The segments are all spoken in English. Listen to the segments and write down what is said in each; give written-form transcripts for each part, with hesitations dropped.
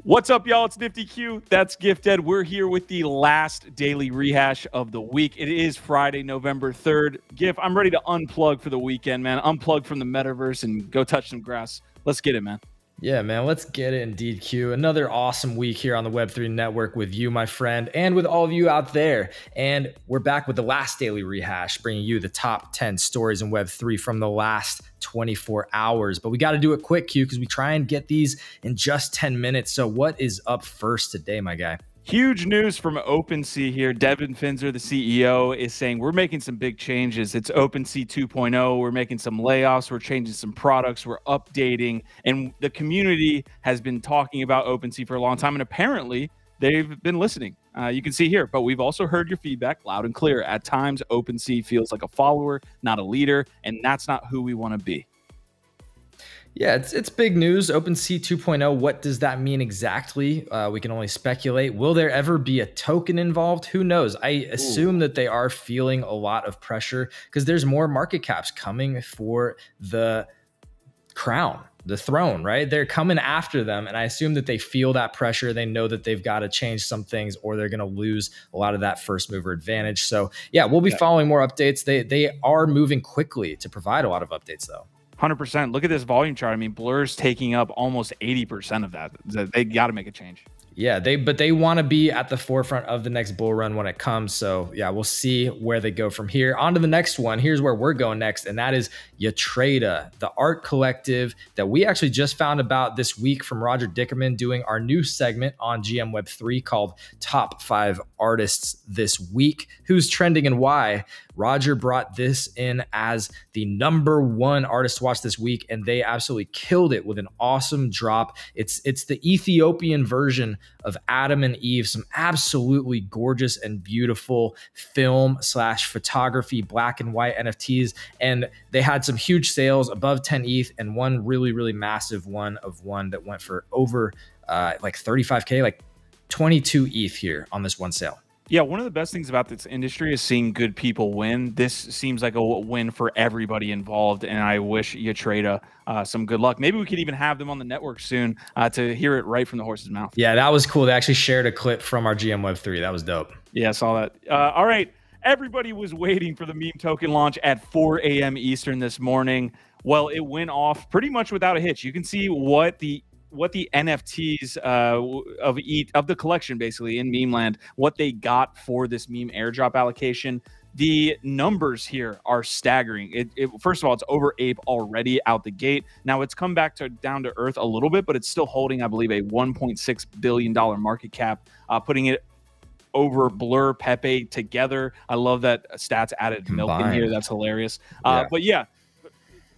What's up, y'all? It's Nifty Q. That's Gifted. We're here with the last daily rehash of the week. It is Friday, November 3rd. Gif, I'm ready to unplug for the weekend, man. Unplug from the metaverse and go touch some grass. Let's get it, man. Yeah, man, let's get it indeed, Q. Another awesome week here on the Web3 Network with you, my friend, and with all of you out there. And we're back with the last daily rehash, bringing you the top 10 stories in Web3 from the last 24 hours. But we got to do it quick, Q, because we try and get these in just 10 minutes. So what is up first today, my guy? Huge news from OpenSea here. Devin Finzer, the CEO, is saying we're making some big changes. It's OpenSea 2.0. We're making some layoffs. We're changing some products. We're updating. And the community has been talking about OpenSea for a long time. And apparently, they've been listening. You can see here. But we've also heard your feedback loud and clear. At times, OpenSea feels like a follower, not a leader. And that's not who we want to be. Yeah, it's big news. OpenSea 2.0, what does that mean exactly? We can only speculate. Will there ever be a token involved? Who knows? I assume that they are feeling a lot of pressure because there's more market caps coming for the crown, the throne, right? They're coming after them. And I assume that they feel that pressure. They know that they've got to change some things or they're going to lose a lot of that first mover advantage. So yeah, we'll be following more updates. They are moving quickly to provide a lot of updates though. 100%. Look at this volume chart. I mean, Blur's taking up almost 80% of that. They got to make a change. Yeah, but they want to be at the forefront of the next bull run when it comes. So yeah, we'll see where they go from here. On to the next one. Here's where we're going next, and that is Yatreda, the art collective that we actually just found about this week from Roger Dickerman doing our new segment on GM Web3 called Top 5 Artists This Week. Who's trending and why? Roger brought this in as the #1 artist to watch this week, and they absolutely killed it with an awesome drop. It's the Ethiopian version of Adam and Eve, some absolutely gorgeous and beautiful film/photography, black and white NFTs, and they had some huge sales above 10 ETH and one really, really massive one that went for over like 35K, like 22 ETH here on this one sale. Yeah, one of the best things about this industry is seeing good people win. This seems like a win for everybody involved, and I wish Yatreda some good luck. Maybe we could even have them on the network soon to hear it right from the horse's mouth. Yeah, that was cool. They actually shared a clip from our GM Web3. That was dope. Yeah, I saw that. All right, everybody was waiting for the meme token launch at 4 a.m. Eastern this morning. Well, it went off pretty much without a hitch. You can see what the NFTs of the collection basically in meme land, what they got for this meme airdrop allocation. The numbers here are staggering. First of all, it's over ape already out the gate. Now it's come back to down to earth a little bit, but it's still holding, I believe, a $1.6 billion market cap, putting it over Blur, Pepe together. I love that Stats added Combined. Milk in here. That's hilarious. Yeah. But yeah,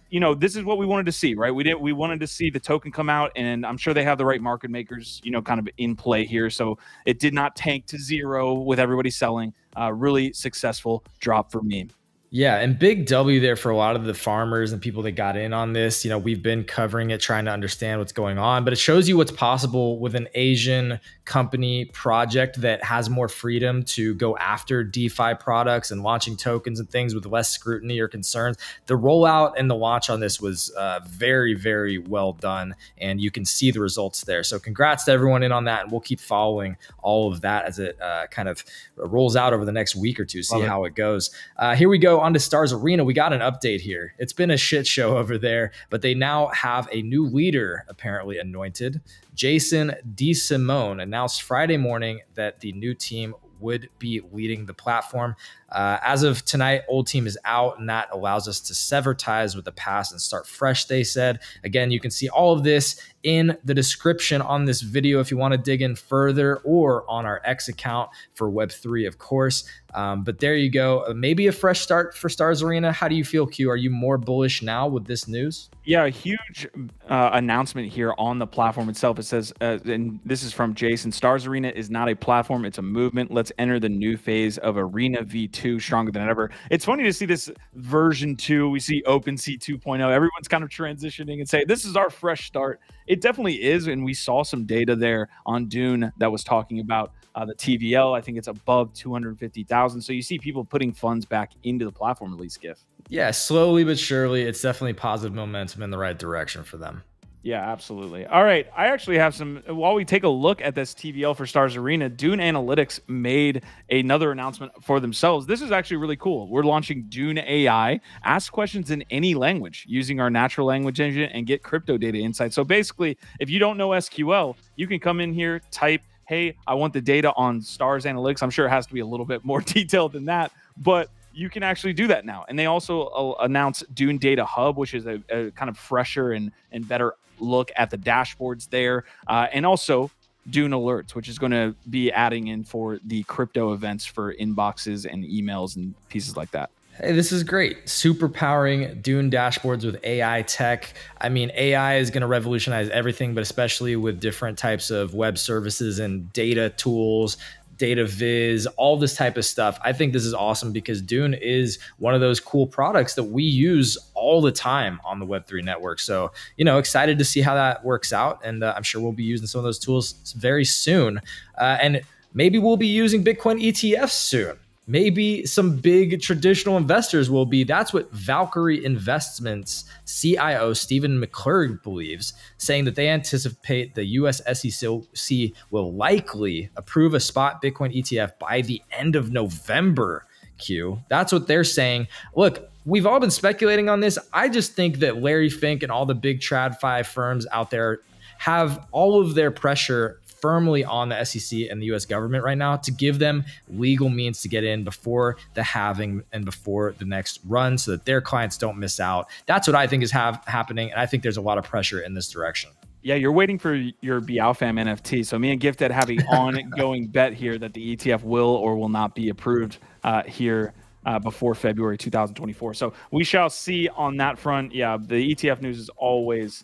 you know, this is what we wanted to see, right? We wanted to see the token come out, and I'm sure they have the right market makers, you know, kind of in play here. So it did not tank to zero with everybody selling. Really successful drop for meme. Yeah, and big W there for a lot of the farmers and people that got in on this. You know, we've been covering it, trying to understand what's going on, but it shows you what's possible with an Asian company project that has more freedom to go after DeFi products and launching tokens and things with less scrutiny or concerns. The rollout and the launch on this was very, very well done, and you can see the results there. So congrats to everyone in on that, and we'll keep following all of that as it kind of rolls out over the next week or two, see how it goes. Here we go. On to Stars Arena. We got an update here. It's been a shit show over there, but they now have a new leader apparently anointed. Jason DeSimone announced Friday morning that the new team would be leading the platform. As of tonight, old team is out, and that allows us to sever ties with the past and start fresh, they said. Again, you can see all of this in the description on this video if you want to dig in further, or on our X account for Web3, of course. But there you go. Maybe a fresh start for Stars Arena. How do you feel, Q? Are you more bullish now with this news? Yeah, a huge announcement here on the platform itself. It says, and this is from Jason, Stars Arena is not a platform, it's a movement. Let's enter the new phase of Arena V2 stronger than ever. It's funny to see this version 2. We see OpenSea 2.0. Everyone's kind of transitioning and saying, this is our fresh start. It definitely is, and we saw some data there on Dune that was talking about the TVL. I think it's above 250,000. So you see people putting funds back into the platform, at least, GIF. Yeah, slowly but surely, it's definitely positive momentum in the right direction for them. Yeah, absolutely. All right. I actually have some. While we take a look at this TVL for Stars Arena, Dune Analytics made another announcement for themselves. This is actually really cool. We're launching DuneAI. Ask questions in any language using our natural language engine and get crypto data insights. So basically, if you don't know SQL, you can come in here, type, hey, I want the data on Stars Analytics. I'm sure it has to be a little bit more detailed than that, but you can actually do that now. And they also announced Dune Data Hub, which is a kind of fresher and better look at the dashboards there. And also Dune Alerts, which is going to be adding in for the crypto events for inboxes and emails and pieces like that. Hey, this is great. Super powering Dune dashboards with AI tech. I mean, AI is going to revolutionize everything, but especially with different types of web services and data tools, data viz, all this type of stuff. I think this is awesome because Dune is one of those cool products that we use all the time on the Web3 network. So, you know, excited to see how that works out. And I'm sure we'll be using some of those tools very soon. And maybe we'll be using Bitcoin ETFs soon. Maybe some big traditional investors will be. That's what Valkyrie Investments CIO Stephen McClurg believes, saying that they anticipate the US SEC will likely approve a spot Bitcoin ETF by the end of November. Q. That's what they're saying. Look, we've all been speculating on this. I just think that Larry Fink and all the big TradFi firms out there have all of their pressure firmly on the SEC and the US government right now to give them legal means to get in before the halving and before the next run so that their clients don't miss out. That's what I think is happening. And I think there's a lot of pressure in this direction. Yeah, you're waiting for your BAPE NFT. So me and Gifted have an ongoing bet here that the ETF will or will not be approved here before February 2024. So we shall see on that front. Yeah, the ETF news is always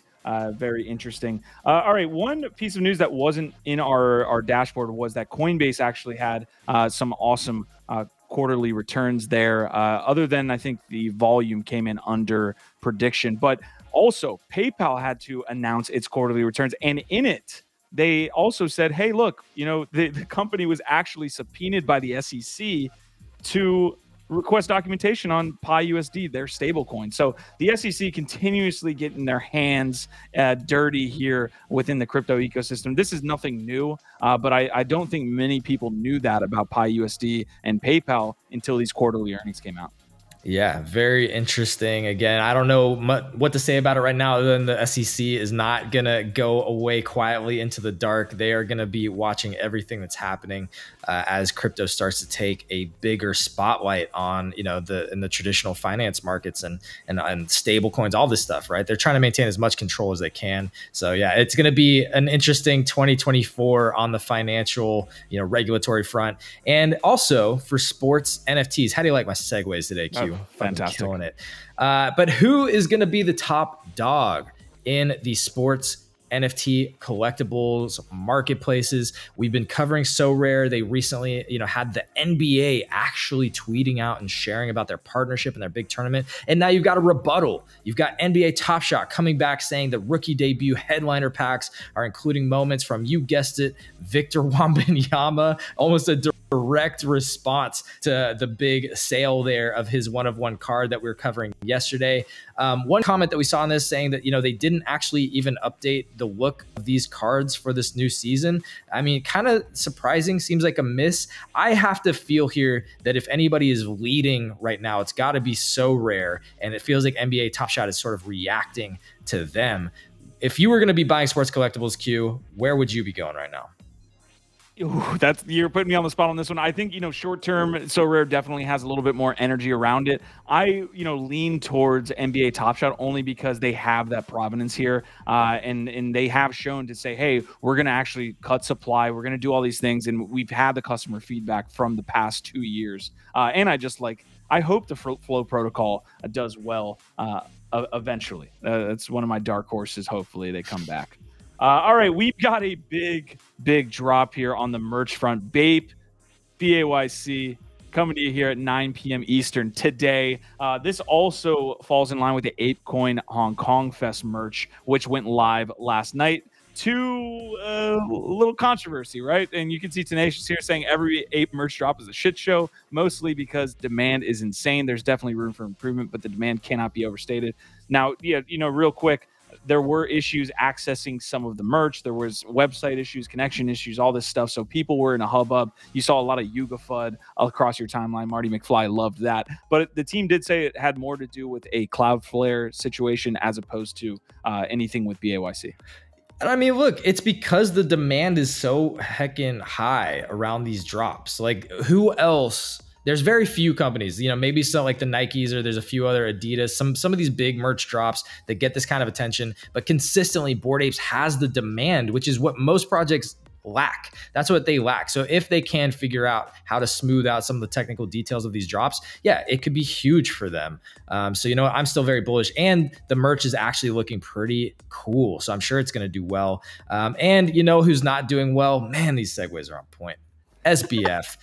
very interesting. All right, one piece of news that wasn't in our dashboard was that Coinbase actually had some awesome quarterly returns there. Other than I think the volume came in under prediction, but also PayPal had to announce its quarterly returns, and in it they also said, hey, look, you know, the company was actually subpoenaed by the SEC to request documentation on PiUSD, their stablecoin. So the SEC continuously getting their hands dirty here within the crypto ecosystem. This is nothing new, but I don't think many people knew that about PiUSD and PayPal until these quarterly earnings came out. Yeah, very interesting. Again, I don't know what to say about it right now other than the SEC is not going to go away quietly into the dark. They are going to be watching everything that's happening as crypto starts to take a bigger spotlight on, you know, in the traditional finance markets and stable coins, all this stuff, right? They're trying to maintain as much control as they can. So yeah, it's going to be an interesting 2024 on the financial, you know, regulatory front. And also for sports NFTs. How do you like my segues today, Q? Fantastic. Killing it. But who is going to be the top dog in the sports NFT collectibles marketplaces? We've been covering So Rare. They recently, you know, had the NBA actually tweeting out and sharing about their partnership and their big tournament. And now you've got a rebuttal. You've got NBA Top Shot coming back saying the rookie debut headliner packs are including moments from, you guessed it, Victor Wembanyama, almost a direct response to the big sale there of his one-of-one card that we were covering yesterday. One comment that we saw on this saying that, you know, they didn't actually even update the look of these cards for this new season. I mean, kind of surprising, seems like a miss. I have to feel here that if anybody is leading right now, it's got to be So Rare, and it feels like NBA Top Shot is sort of reacting to them. If you were going to be buying sports collectibles, Q, where would you be going right now? Ooh, you're putting me on the spot on this one. I think, you know, short term, So Rare definitely has a little bit more energy around it. I, you know, lean towards NBA Top Shot only because they have that provenance here, and they have shown to say, hey, we're going to actually cut supply, we're going to do all these things, and we've had the customer feedback from the past 2 years. And I hope the Flow protocol does well eventually. That's one of my dark horses. Hopefully they come back. All right, we've got a big drop here on the merch front. BAPE, BAYC, coming to you here at 9 p.m. Eastern today. This also falls in line with the ApeCoin Hong Kong Fest merch, which went live last night. Little controversy, right? And you can see Tenacious here saying every Ape merch drop is a shit show, mostly because demand is insane. There's definitely room for improvement, but the demand cannot be overstated. Now, yeah, you know, real quick, there were issues accessing some of the merch. There was website issues, connection issues, all this stuff. So people were in a hubbub. You saw a lot of Yuga FUD across your timeline. Marty McFly loved that. But the team did say it had more to do with a Cloudflare situation as opposed to anything with BAYC. And I mean, look, it's because the demand is so heckin' high around these drops. Like, who else? There's very few companies, you know, maybe some like the Nikes, or there's a few other Adidas, some of these big merch drops that get this kind of attention, but consistently Bored Apes has the demand, which is what most projects lack. That's what they lack. So if they can figure out how to smooth out some of the technical details of these drops, yeah, it could be huge for them. So, you know, I'm still very bullish, and the merch is actually looking pretty cool. So I'm sure it's going to do well. And you know, who's not doing well? Man, these segues are on point. SBF.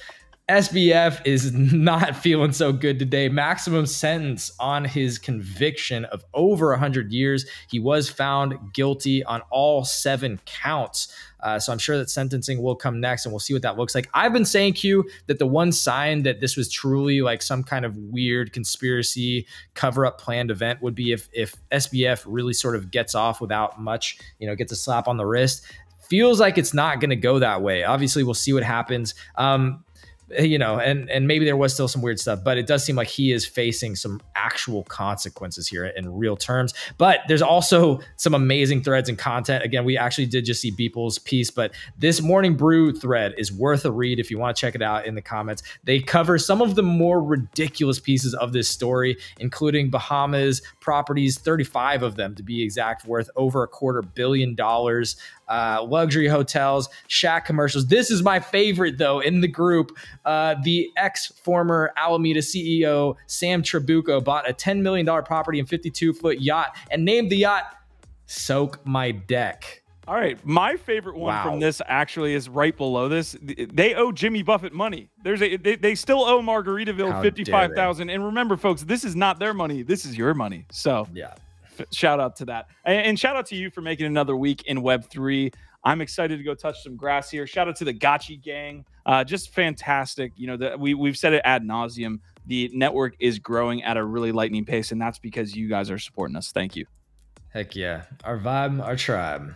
SBF is not feeling so good today. Maximum sentence on his conviction of over 100 years. He was found guilty on all 7 counts. So I'm sure that sentencing will come next, and we'll see what that looks like. I've been saying, Q, that the one sign that this was truly like some kind of weird conspiracy cover-up planned event would be if SBF really sort of gets off without much, you know, gets a slap on the wrist. Feels like it's not going to go that way. Obviously, we'll see what happens. You know, and maybe there was still some weird stuff, but it does seem like he is facing some actual consequences here in real terms. But there's also some amazing threads and content. Again, we actually did just see Beeple's piece, but this Morning Brew thread is worth a read if you want to check it out in the comments. They cover some of the more ridiculous pieces of this story, including Bahamas properties, 35 of them to be exact, worth over $250 million. Luxury hotels, shack commercials. This is my favorite though in the group. The ex-former Alameda CEO Sam Trabucco bought a $10 million property and 52-foot yacht and named the yacht Soak My Deck. All right, my favorite one from this actually is right below this. They owe Jimmy Buffett money. They still owe Margaritaville $55,000. And remember, folks, this is not their money. This is your money. So yeah. Shout out to that. And shout out to you for making another week in Web3. I'm excited to go touch some grass here. Shout out to the Gotchi gang. Just fantastic. You know, we've said it ad nauseum. The network is growing at a really lightning pace, and that's because you guys are supporting us. Thank you. Heck yeah. Our vibe, our tribe.